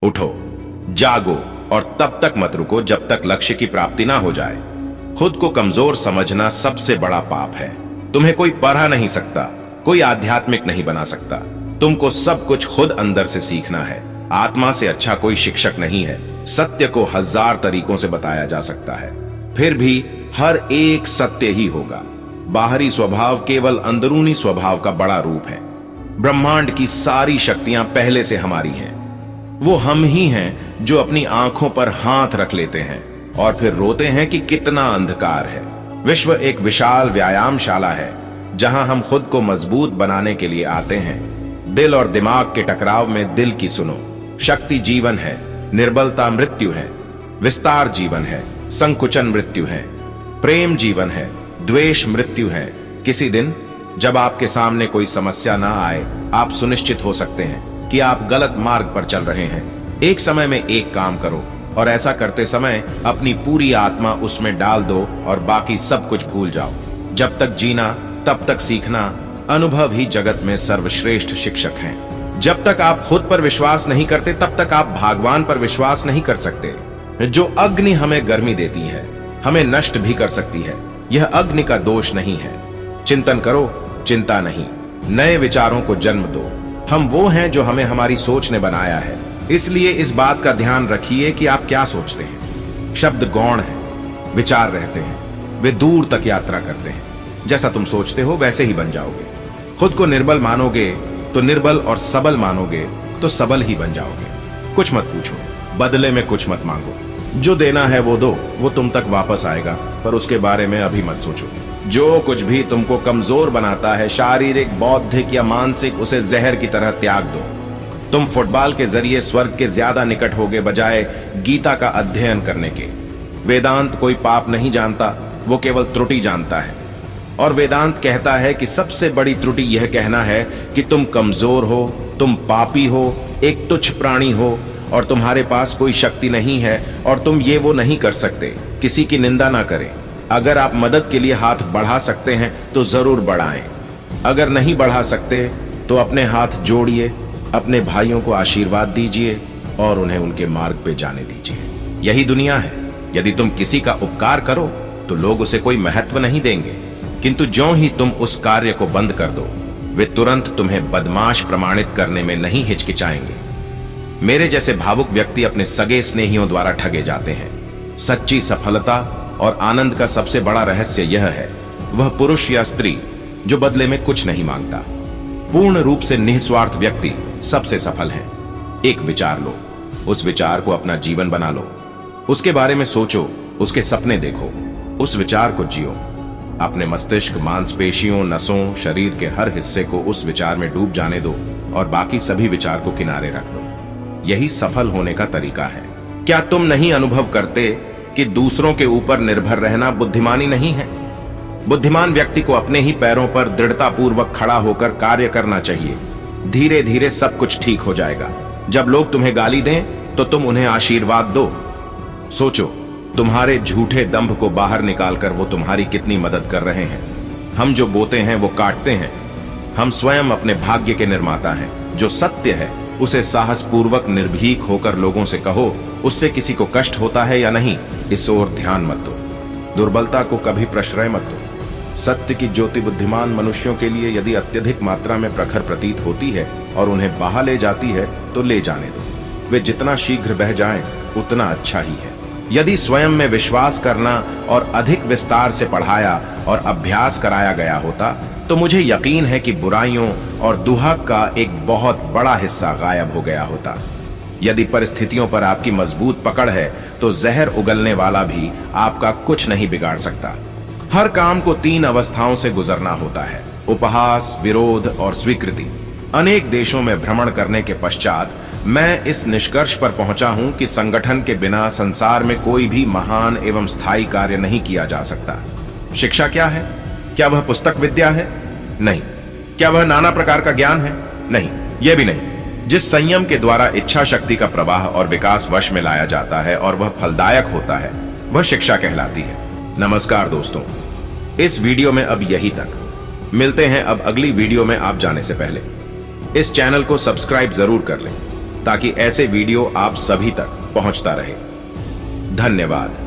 उठो, जागो और तब तक मत रुको जब तक लक्ष्य की प्राप्ति ना हो जाए। खुद को कमजोर समझना सबसे बड़ा पाप है। तुम्हें कोई पढ़ा नहीं सकता, कोई आध्यात्मिक नहीं बना सकता। तुमको सब कुछ खुद अंदर से सीखना है। आत्मा से अच्छा कोई शिक्षक नहीं है। सत्य को 1000 तरीकों से बताया जा सकता है, फिर भी हर एक सत्य ही होगा। बाहरी स्वभाव केवल अंदरूनी स्वभाव का बड़ा रूप है। ब्रह्मांड की सारी शक्तियां पहले से हमारी हैं। वो हम ही हैं जो अपनी आंखों पर हाथ रख लेते हैं और फिर रोते हैं कि कितना अंधकार है। विश्व एक विशाल व्यायामशाला है जहां हम खुद को मजबूत बनाने के लिए आते हैं। दिल और दिमाग के टकराव में दिल की सुनो। शक्ति जीवन है, निर्बलता मृत्यु है। विस्तार जीवन है, संकुचन मृत्यु है। प्रेम जीवन है, द्वेष मृत्यु है। किसी दिन जब आपके सामने कोई समस्या ना आए, आप सुनिश्चित हो सकते हैं कि आप गलत मार्ग पर चल रहे हैं। एक समय में एक काम करो और ऐसा करते समय अपनी पूरी आत्मा उसमें डाल दो और बाकी सब कुछ भूल जाओ। जब तक जीना तब तक सीखना। अनुभव ही जगत में सर्वश्रेष्ठ शिक्षक हैं। जब तक आप खुद पर विश्वास नहीं करते तब तक आप भगवान पर विश्वास नहीं कर सकते। जो अग्नि हमें गर्मी देती है, हमें नष्ट भी कर सकती है। यह अग्नि का दोष नहीं है। चिंतन करो, चिंता नहीं। नए विचारों को जन्म दो। हम वो हैं जो हमें हमारी सोच ने बनाया है। इसलिए इस बात का ध्यान रखिए कि आप क्या सोचते हैं। शब्द गौण हैं, विचार रहते हैं, वे दूर तक यात्रा करते हैं। जैसा तुम सोचते हो वैसे ही बन जाओगे। खुद को निर्बल मानोगे तो निर्बल, और सबल मानोगे तो सबल ही बन जाओगे। कुछ मत पूछो, बदले में कुछ मत मांगो। जो देना है वो दो, वो तुम तक वापस आएगा, पर उसके बारे में अभी मत सोचो। जो कुछ भी तुमको कमजोर बनाता है, शारीरिक, बौद्धिक या मानसिक, उसे जहर की तरह त्याग दो। तुम फुटबॉल के जरिए स्वर्ग के ज्यादा निकट होगे बजाय गीता का अध्ययन करने के। वेदांत कोई पाप नहीं जानता, वो केवल त्रुटि जानता है। और वेदांत कहता है कि सबसे बड़ी त्रुटि यह कहना है कि तुम कमजोर हो, तुम पापी हो, एक तुच्छ प्राणी हो और तुम्हारे पास कोई शक्ति नहीं है और तुम ये वो नहीं कर सकते। किसी की निंदा ना करें। अगर आप मदद के लिए हाथ बढ़ा सकते हैं तो जरूर बढ़ाएं। अगर नहीं बढ़ा सकते तो अपने हाथ जोड़िए, अपने भाइयों को आशीर्वाद दीजिए और उन्हें उनके मार्ग पे जाने दीजिए। यही दुनिया है। यदि तुम किसी का उपकार करो तो लोग उसे कोई महत्व नहीं देंगे, किंतु ज्यों ही तुम उस कार्य को बंद कर दो, वे तुरंत तुम्हें बदमाश प्रमाणित करने में नहीं हिचकिचाएंगे। मेरे जैसे भावुक व्यक्ति अपने सगे स्नेहियों द्वारा ठगे जाते हैं। सच्ची सफलता और आनंद का सबसे बड़ा रहस्य यह है, वह पुरुष या स्त्री जो बदले में कुछ नहीं मांगता। पूर्ण रूप से निस्वार्थ व्यक्ति सबसे सफल है। एक विचार लो, उस विचार को अपना जीवन बना लो। उसके बारे में सोचो, उसके सपने देखो, उस विचार को जियो। अपने मस्तिष्क, मांसपेशियों, नसों, शरीर के हर हिस्से को उस विचार में डूब जाने दो और बाकी सभी विचार को किनारे रख दो। यही सफल होने का तरीका है। क्या तुम नहीं अनुभव करते कि दूसरों के ऊपर निर्भर रहना बुद्धिमानी नहीं है? बुद्धिमान व्यक्ति को अपने ही पैरों पर दृढ़तापूर्वक खड़ा होकर कार्य करना चाहिए। धीरे धीरे सब कुछ ठीक हो जाएगा। जब लोग तुम्हें गाली दें तो तुम उन्हें आशीर्वाद दो। सोचो, तुम्हारे झूठे दंभ को बाहर निकालकर वो तुम्हारी कितनी मदद कर रहे हैं। हम जो बोते हैं वो काटते हैं। हम स्वयं अपने भाग्य के निर्माता हैं। जो सत्य है उसे साहसपूर्वक निर्भीक होकर लोगों से कहो। उससे किसी को कष्ट होता है या नहीं, इस ओर ध्यान मत दो। दुर्बलता को कभी प्रश्रय मत दो। सत्य की ज्योति बुद्धिमान मनुष्यों के लिए यदि अत्यधिक मात्रा में प्रखर प्रतीत होती है और उन्हें बहा ले जाती है तो ले जाने दो। वे जितना शीघ्र बह जाएं उतना अच्छा ही है। यदि स्वयं में विश्वास करना और अधिक विस्तार से पढ़ाया और अभ्यास कराया गया होता तो मुझे यकीन है कि बुराइयों और दुहक का एक बहुत बड़ा हिस्सा गायब हो गया होता। यदि परिस्थितियों पर आपकी मजबूत पकड़ है तो जहर उगलने वाला भी आपका कुछ नहीं बिगाड़ सकता। हर काम को 3 अवस्थाओं से गुजरना होता है, उपहास, विरोध और स्वीकृति। अनेक देशों में भ्रमण करने के पश्चात मैं इस निष्कर्ष पर पहुंचा हूं कि संगठन के बिना संसार में कोई भी महान एवं स्थायी कार्य नहीं किया जा सकता। शिक्षा क्या है? क्या वह पुस्तक विद्या है? नहीं। क्या वह नाना प्रकार का ज्ञान है? नहीं, यह भी नहीं। जिस संयम के द्वारा इच्छा शक्ति का प्रवाह और विकास वश में लाया जाता है और वह फलदायक होता है, वह शिक्षा कहलाती है। नमस्कार दोस्तों, इस वीडियो में अब यही तक। मिलते हैं अब अगली वीडियो में। आप जाने से पहले इस चैनल को सब्सक्राइब जरूर कर लें। ताकि ऐसे वीडियो आप सभी तक पहुंचता रहे। धन्यवाद।